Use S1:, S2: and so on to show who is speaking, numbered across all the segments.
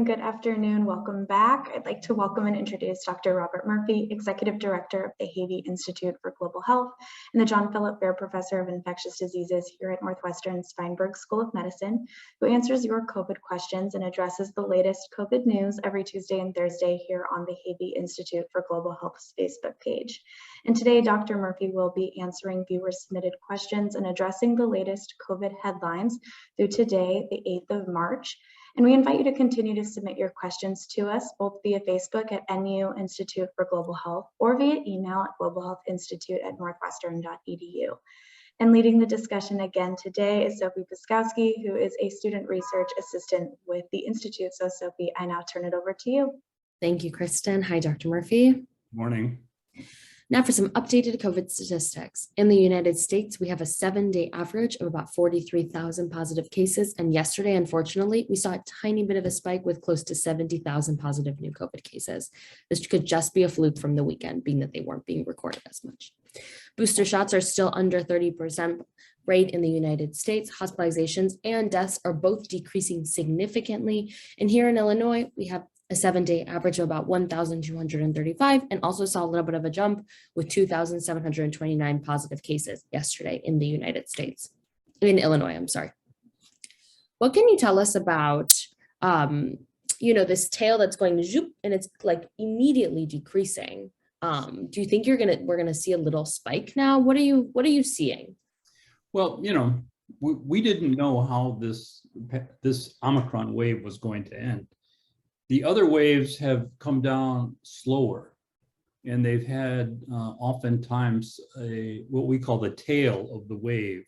S1: good afternoon. Welcome back. I'd like to welcome and introduce Dr. Robert Murphy, Executive Director of the Havey Institute for Global Health and the John Philip Bair Professor of Infectious Diseases here at Northwestern's Feinberg School of Medicine, who answers your COVID questions and addresses the latest COVID news every Tuesday and Thursday here on the Havey Institute for Global Health's Facebook page. And today, Dr. Murphy will be answering viewer-submitted questions and addressing the latest COVID headlines through today, the 8th of March. And we invite you to continue to submit your questions to us, both via Facebook at NU Institute for Global Health or via email at globalhealthinstitute@northwestern.edu. And leading the discussion again today is Sophie Piskowski, who is a student research assistant with the Institute. So Sophie, I now turn it over to you.
S2: Thank you, Kristen. Hi, Dr. Murphy.
S3: Morning.
S2: Now for some updated COVID statistics. In the United States, we have a 7-day average of about 43,000 positive cases. And yesterday, unfortunately, we saw a tiny bit of a spike with close to 70,000 positive new COVID cases. This could just be a fluke from the weekend, being that they weren't being recorded as much. Booster shots are still under 30% rate in the United States. Hospitalizations and deaths are both decreasing significantly. And here in Illinois, we have a 7-day average of about 1,235 and also saw a little bit of a jump with 2,729 positive cases yesterday in the United States, in Illinois, I'm sorry. What can you tell us about, this tail that's going to zoop and it's like immediately decreasing? Do you think we're gonna see a little spike now? What are you seeing?
S3: Well, we didn't know how this Omicron wave was going to end. The other waves have come down slower, and they've had oftentimes what we call the tail of the wave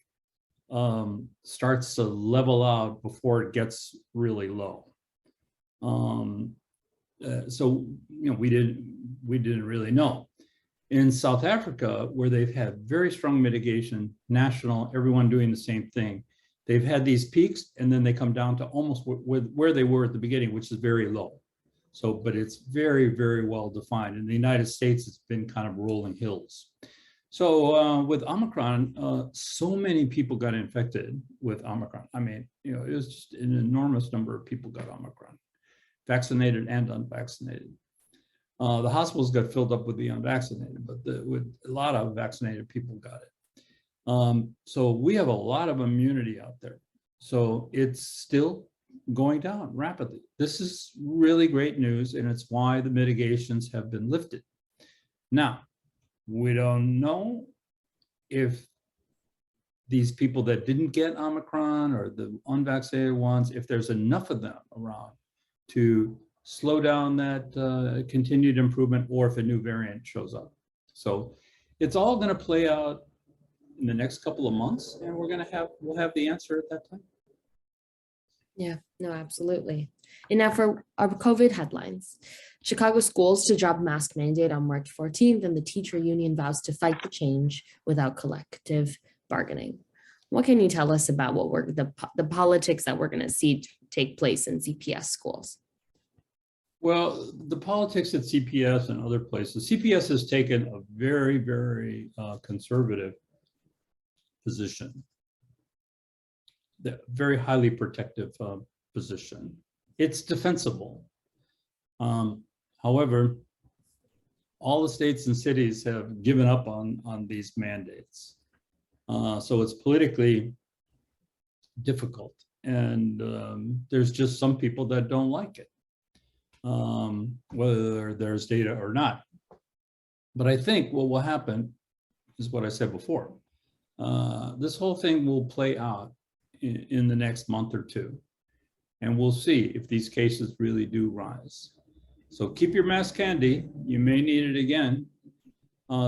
S3: starts to level out before it gets really low. So we didn't really know. In South Africa, where they've had very strong mitigation, national, everyone doing the same thing, they've had these peaks and then they come down to almost where they were at the beginning, which is very low. So, but it's very, very well defined. In the United States, it's been kind of rolling hills. So with Omicron, so many people got infected with Omicron. I mean, it was just an enormous number of people got Omicron, vaccinated and unvaccinated. The hospitals got filled up with the unvaccinated, but with a lot of vaccinated people got it. So we have a lot of immunity out there. So it's still going down rapidly. This is really great news, and it's why the mitigations have been lifted. Now, we don't know if these people that didn't get Omicron or the unvaccinated ones, if there's enough of them around to slow down that continued improvement, or if a new variant shows up. So it's all going to play out in the next couple of months, and we'll have the answer at that time.
S2: Yeah, no, absolutely. And now for our COVID headlines. Chicago schools to drop mask mandate on March 14th, and the teacher union vows to fight the change without collective bargaining. What can you tell us about what the politics that we're going to see take place in CPS schools?
S3: Well, the politics at CPS and other places, CPS has taken a very, very conservative position. The very highly protective position. It's defensible. However, all the states and cities have given up on these mandates. So it's politically difficult. And there's just some people that don't like it, whether there's data or not. But I think what will happen is what I said before. This whole thing will play out in the next month or two, and we'll see if these cases really do rise. So keep your mask handy. You may need it again.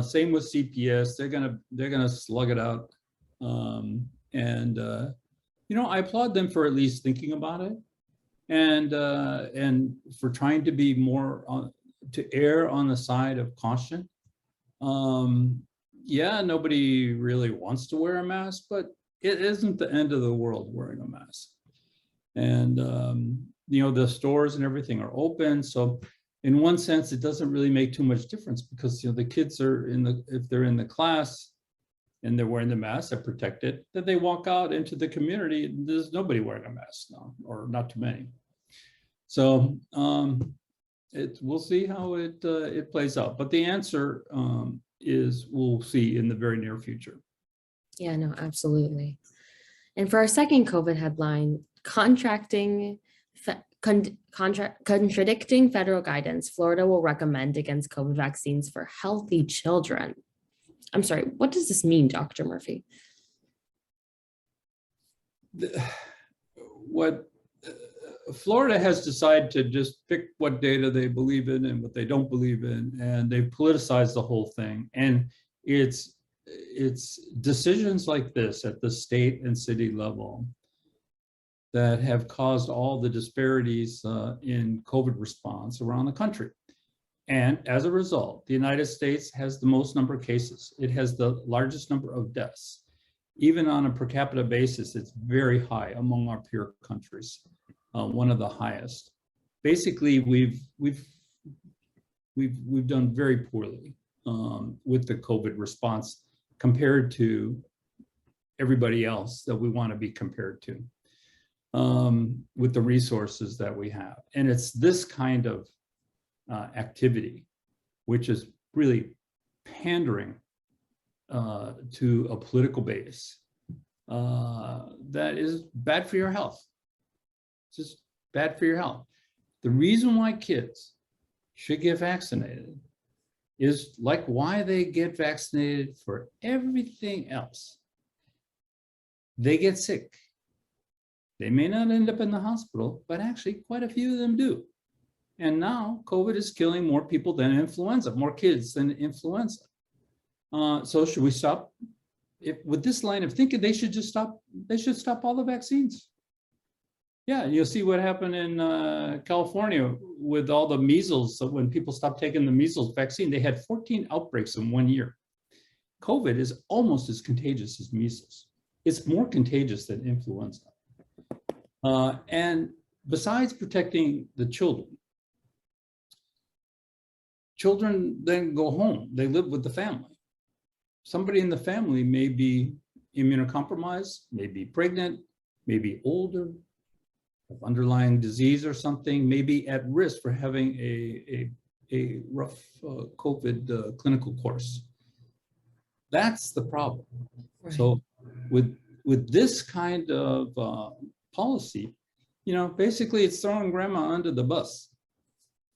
S3: Same with CPS. They're gonna slug it out, I applaud them for at least thinking about it, and for trying to be more to err on the side of caution. Yeah, nobody really wants to wear a mask, but it isn't the end of the world wearing a mask. And, the stores and everything are open. So in one sense, it doesn't really make too much difference because, the kids are if they're in the class and they're wearing the mask, they're protected, then they walk out into the community. There's nobody wearing a mask now, or not too many. So we'll see how it plays out. But the answer is we'll see in the very near future.
S2: Yeah, no, absolutely. And for our second COVID headline, contradicting federal guidance, Florida will recommend against COVID vaccines for healthy children. I'm sorry, what does this mean, Dr. Murphy?
S3: What Florida has decided to just pick what data they believe in and what they don't believe in, and they've politicized the whole thing. And it's decisions like this at the state and city level that have caused all the disparities in COVID response around the country. And as a result, the United States has the most number of cases. It has the largest number of deaths. Even on a per capita basis, it's very high among our peer countries, one of the highest. Basically, we've done very poorly with the COVID response compared to everybody else that we want to be compared to, with the resources that we have. And it's this kind of activity, which is really pandering to a political base that is bad for your health. It's just bad for your health. The reason why kids should get vaccinated is like why they get vaccinated for everything else. They get sick. They may not end up in the hospital, but actually quite a few of them do. And now COVID is killing more people than influenza, more kids than influenza. So should we stop? With this line of thinking, they should just stop. They should stop all the vaccines. Yeah, you'll see what happened in California with all the measles. So when people stopped taking the measles vaccine, they had 14 outbreaks in 1 year. COVID is almost as contagious as measles. It's more contagious than influenza. And besides protecting the children then go home. They live with the family. Somebody in the family may be immunocompromised, may be pregnant, may be older, have underlying disease or something, may be at risk for having a rough COVID clinical course. That's the problem. Right. So with this kind of policy, basically it's throwing grandma under the bus.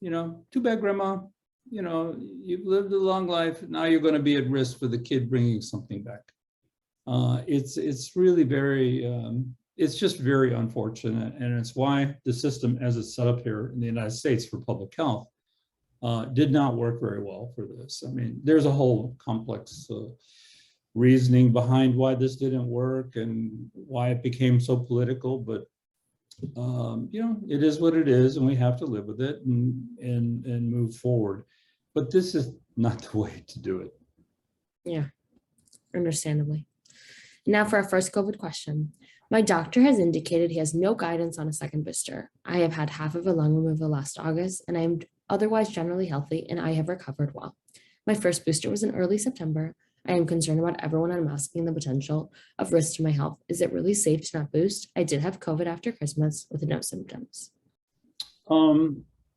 S3: Too bad, grandma. You've lived a long life. Now you're going to be at risk for the kid bringing something back. It's really very, it's just very unfortunate. And it's why the system as it's set up here in the United States for public health did not work very well for this. I mean, there's a whole complex reasoning behind why this didn't work and why it became so political, but it is what it is, and we have to live with it and move forward. But this is not the way to do it.
S2: Yeah, understandably. Now for our first COVID question. My doctor has indicated he has no guidance on a second booster. I have had half of a lung removal last August, and I am otherwise generally healthy, and I have recovered well. My first booster was in early September. I am concerned about everyone unmasking the potential of risk to my health. Is it really safe to not boost? I did have COVID after Christmas with no symptoms.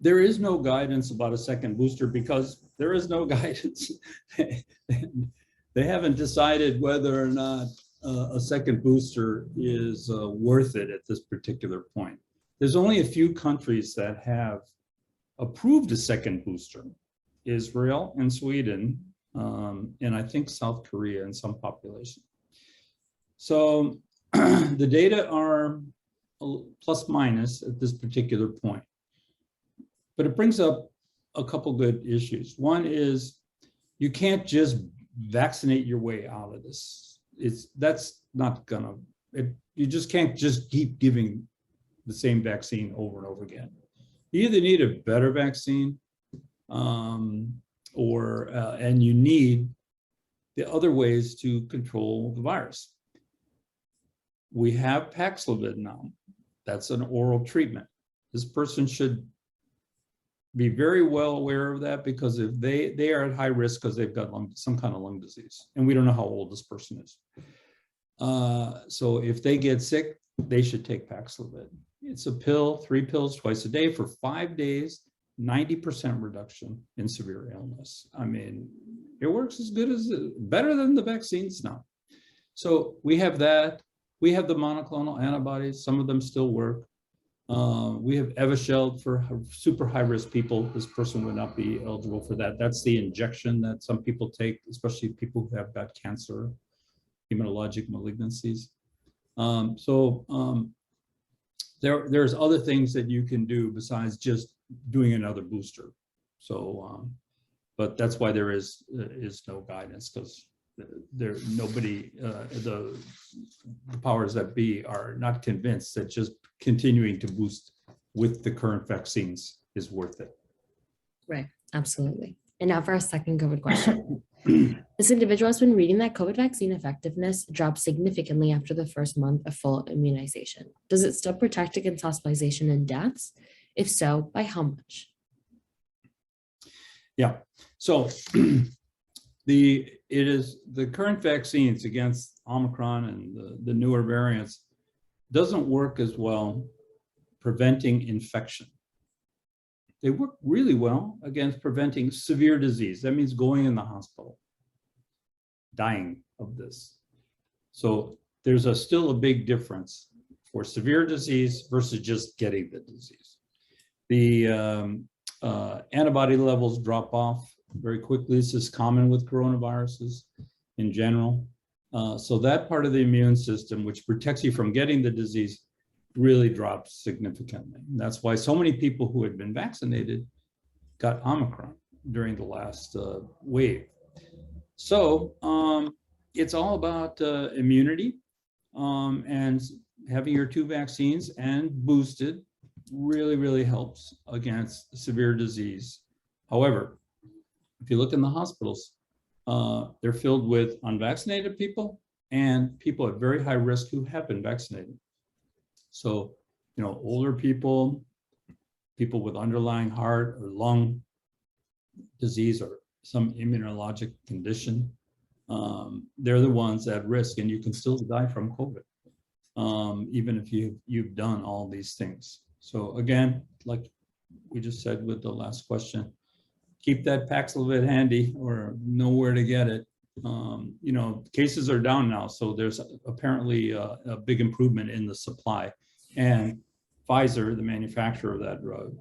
S3: There is no guidance about a second booster because there is no guidance. They haven't decided whether or not a second booster is worth it at this particular point. There's only a few countries that have approved a second booster: Israel and Sweden, and I think South Korea in some population. So the data are plus minus at this particular point. But it brings up a couple good issues. One is you can't just vaccinate your way out of this. That's not gonna, you just can't just keep giving the same vaccine over and over again. You either need a better vaccine and you need the other ways to control the virus. We have Paxlovid now. That's an oral treatment. This person should be very well aware of that, because if they are at high risk because they've got some kind of lung disease, and we don't know how old this person is. So if they get sick, they should take Paxlovid. It's a pill, 3 pills twice a day for 5 days, 90% reduction in severe illness. I mean, it works as good as, better than the vaccines now. So we have that. We have the monoclonal antibodies. Some of them still work. We have Evusheld for super high-risk people. This person would not be eligible for that. That's the injection that some people take, especially people who have got cancer, hematologic malignancies. There's other things that you can do besides just doing another booster. So, but that's why there is no guidance, because nobody, the powers that be are not convinced that just continuing to boost with the current vaccines is worth it.
S2: Right, absolutely. And now for our second COVID question. This individual has been reading that COVID vaccine effectiveness dropped significantly after the first month of full immunization. Does it still protect against hospitalization and deaths? If so, by how much?
S3: Yeah, so the current vaccines against Omicron and the newer variants doesn't work as well preventing infection. They work really well against preventing severe disease. That means going in the hospital, dying of this. So there's still a big difference for severe disease versus just getting the disease. The antibody levels drop off very quickly. This is common with coronaviruses in general. So that part of the immune system, which protects you from getting the disease, really drops significantly. And that's why so many people who had been vaccinated got Omicron during the last wave. So it's all about immunity, and having your 2 vaccines and boosted really helps against severe disease. However, if you look in the hospitals, they're filled with unvaccinated people and people at very high risk who have been vaccinated. So, you know, older people, people with underlying heart or lung disease or some immunologic condition, they're the ones at risk, and you can still die from COVID, even if you've done all these things. So again, like we just said with the last question, keep that Paxlovid handy or know where to get it. You know, cases are down now, so there's apparently a big improvement in the supply. And Pfizer, the manufacturer of that drug,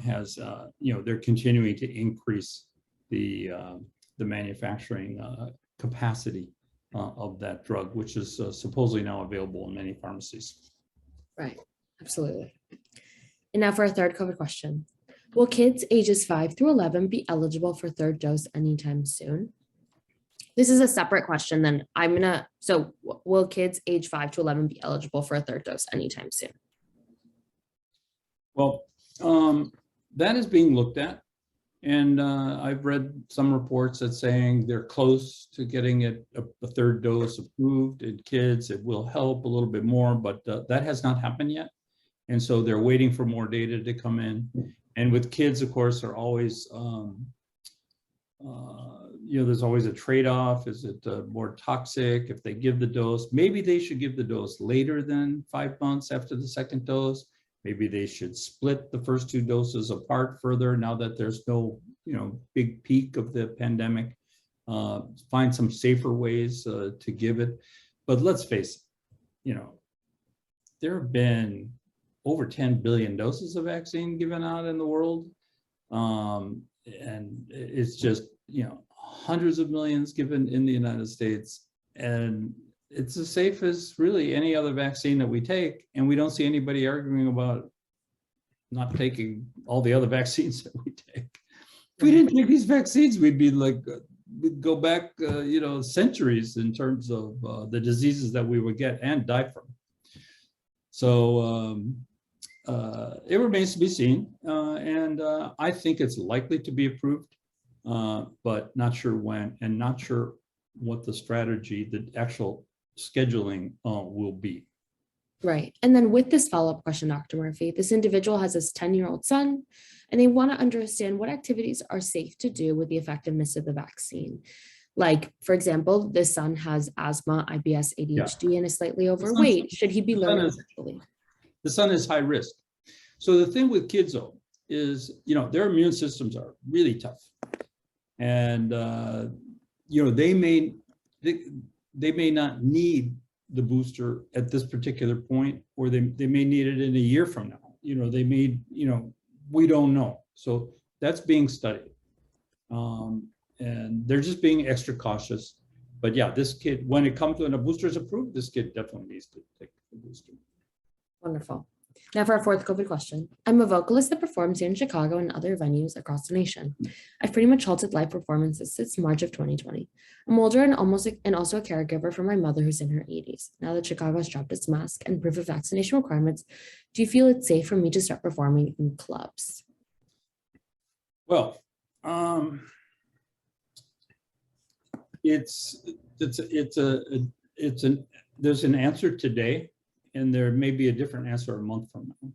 S3: has, you know, they're continuing to increase the manufacturing capacity of that drug, which is supposedly now available in many pharmacies.
S2: Right, absolutely. And now for our third COVID question. Will kids ages 5 through 11 be eligible for 3rd dose anytime soon? This is a separate question than so will kids age 5 to 11 be eligible for a 3rd dose anytime soon?
S3: Well, that is being looked at. And I've read some reports that saying they're close to getting it a 3rd dose approved in kids. It will help a little bit more, but that has not happened yet. And so they're waiting for more data to come in. And with kids, of course, are always, you know, there's always a trade-off. Is it more toxic if they give the dose? Maybe they should give the dose later than 5 months after the 2nd dose. Maybe they should split the first 2 doses apart further now that there's no, you know, big peak of the pandemic. Find some safer ways to give it. But let's face it, you know, there have been over 10 billion doses of vaccine given out in the world. And it's just, you know, hundreds of millions given in the United States. And it's as safe as really any other vaccine that we take. And we don't see anybody arguing about not taking all the other vaccines that we take. If we didn't take these vaccines, we'd be like, we'd go back, you know, centuries in terms of the diseases that we would get and die from. So it remains to be seen. And I think it's likely to be approved, but not sure when and not sure what the strategy, the actual scheduling will be.
S2: Right. And then with this follow-up question, Dr. Murphy, this individual has his 10-year-old son, and they want to understand what activities are safe to do with the effectiveness of the vaccine. Like, for example, this son has asthma, IBS, ADHD, and is slightly overweight. Should he be learning virtually?
S3: The son is high risk. So the thing with kids though is, their immune systems are really tough. And, they may not need the booster at this particular point, or they may need it in a year from now. They may, we don't know. So that's being studied. And they're just being extra cautious. But yeah, this kid, when it comes to when a booster is approved, this kid definitely needs to take the booster.
S2: Wonderful. Now for our fourth COVID question. I'm a vocalist that performs here in Chicago and other venues across the nation. I've pretty much halted live performances since March of 2020. I'm older and also a caregiver for my mother who's in her 80s. Now that Chicago has dropped its mask and proof of vaccination requirements, do you feel it's safe for me to start performing in clubs?
S3: Well, there's an answer today, and there may be a different answer a month from now,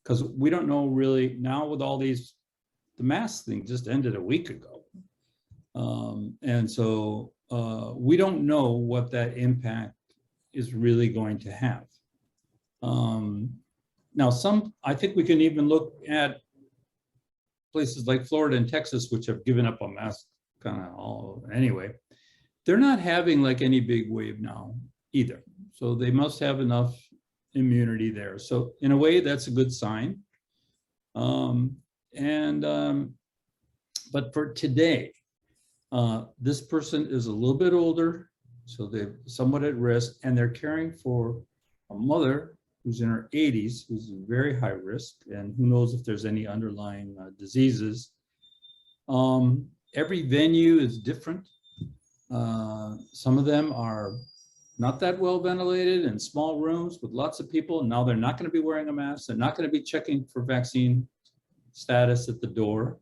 S3: because we don't know really now with all these. The mask thing just ended a week ago, and so we don't know what that impact is really going to have. Now, I think we can even look at places like Florida and Texas, which have given up on masks kind of all anyway. They're not having like any big wave now either. So they must have enough immunity there. So in a way, that's a good sign. But for today, this person is a little bit older, so they're somewhat at risk, and they're caring for a mother who's in her 80s, who's very high risk, and who knows if there's any underlying diseases. Every venue is different. Some of them are not that well ventilated in small rooms with lots of people. Now they're not going to be wearing a mask. They're not going to be checking for vaccine status at the door,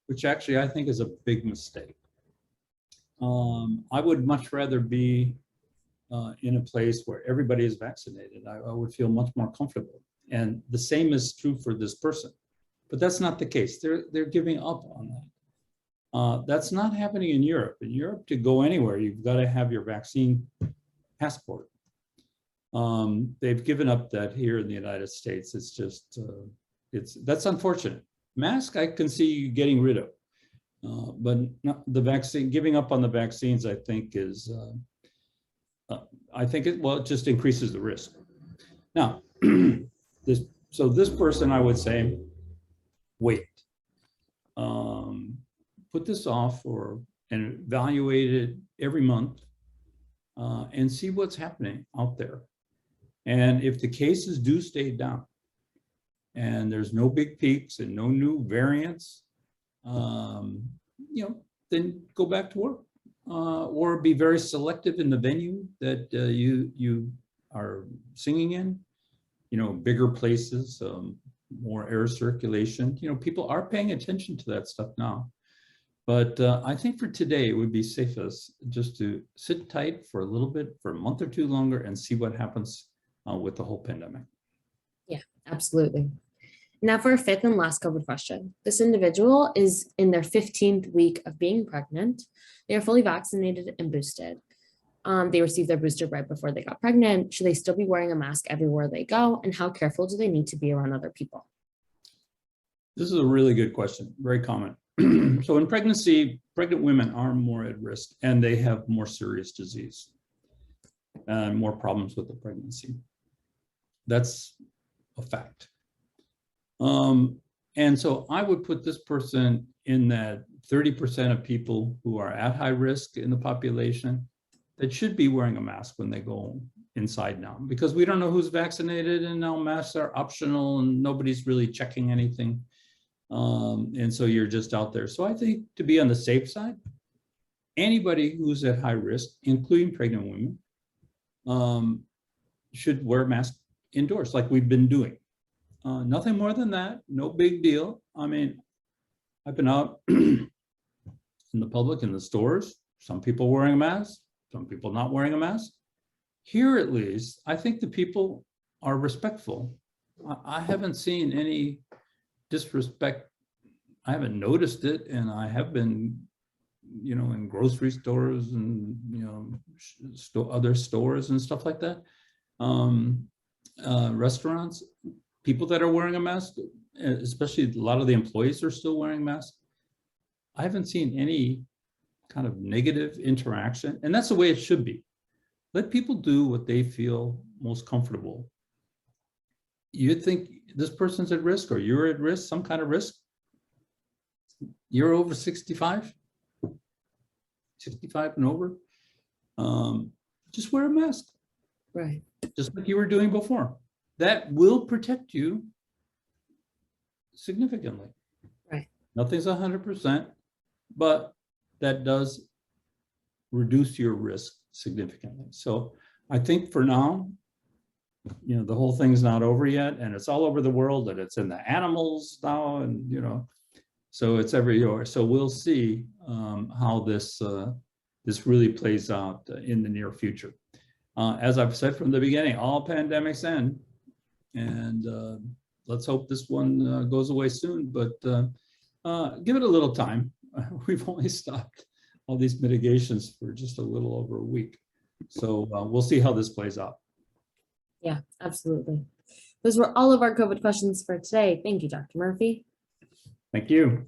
S3: which actually I think is a big mistake. I would much rather be in a place where everybody is vaccinated. I would feel much more comfortable. And the same is true for this person. But that's not the case. They're giving up on that. That's not happening in Europe. In Europe, to go anywhere, you've got to have your vaccine passport. They've given up that here in the United States. It's just, that's unfortunate. Mask, I can see you getting rid of, but not the vaccine. Giving up on the vaccines, I think, is, it just increases the risk. Now, this person, I would say, wait. Put this off and evaluate it every month and see what's happening out there. And if the cases do stay down and there's no big peaks and no new variants, then go back to work or be very selective in the venue that you are singing in, bigger places, more air circulation. People are paying attention to that stuff now. But I think for today, it would be safest just to sit tight for a little bit, for a month or two longer, and see what happens with the whole pandemic.
S2: Yeah, absolutely. Now for our fifth and last COVID question. This individual is in their 15th week of being pregnant. They are fully vaccinated and boosted. They received their booster right before they got pregnant. Should they still be wearing a mask everywhere they go? And how careful do they need to be around other people?
S3: This is a really good question, very common. So in pregnancy, pregnant women are more at risk and they have more serious disease and more problems with the pregnancy. That's a fact. And so I would put this person in that 30% of people who are at high risk in the population that should be wearing a mask when they go inside now, because we don't know who's vaccinated and now masks are optional and nobody's really checking anything. And so you're just out there. So I think to be on the safe side, anybody who's at high risk, including pregnant women, should wear a mask indoors like we've been doing. Nothing more than that, no big deal. I mean, I've been out in the public, in the stores, some people wearing a mask, some people not wearing a mask. Here at least, I think the people are respectful. I haven't seen any disrespect. I haven't noticed it, and I have been in grocery stores and, other stores and stuff like that. Restaurants, people that are wearing a mask, especially a lot of the employees are still wearing masks. I haven't seen any kind of negative interaction, and that's the way it should be. Let people do what they feel most comfortable. You think this person's at risk, or you're at risk, some kind of risk. You're over 65 and over. Just wear a mask.
S2: Right.
S3: Just like you were doing before. That will protect you significantly.
S2: Right.
S3: Nothing's 100%, but that does reduce your risk significantly. So I think for now, the whole thing's not over yet, and it's all over the world, and it's in the animals now, and so it's everywhere. So we'll see how this really plays out in the near future. As I've said from the beginning, all pandemics end, and let's hope this one goes away soon, but give it a little time. We've only stopped all these mitigations for just a little over a week. So we'll see how this plays out.
S2: Yeah, absolutely. Those were all of our COVID questions for today. Thank you, Dr. Murphy.
S3: Thank you.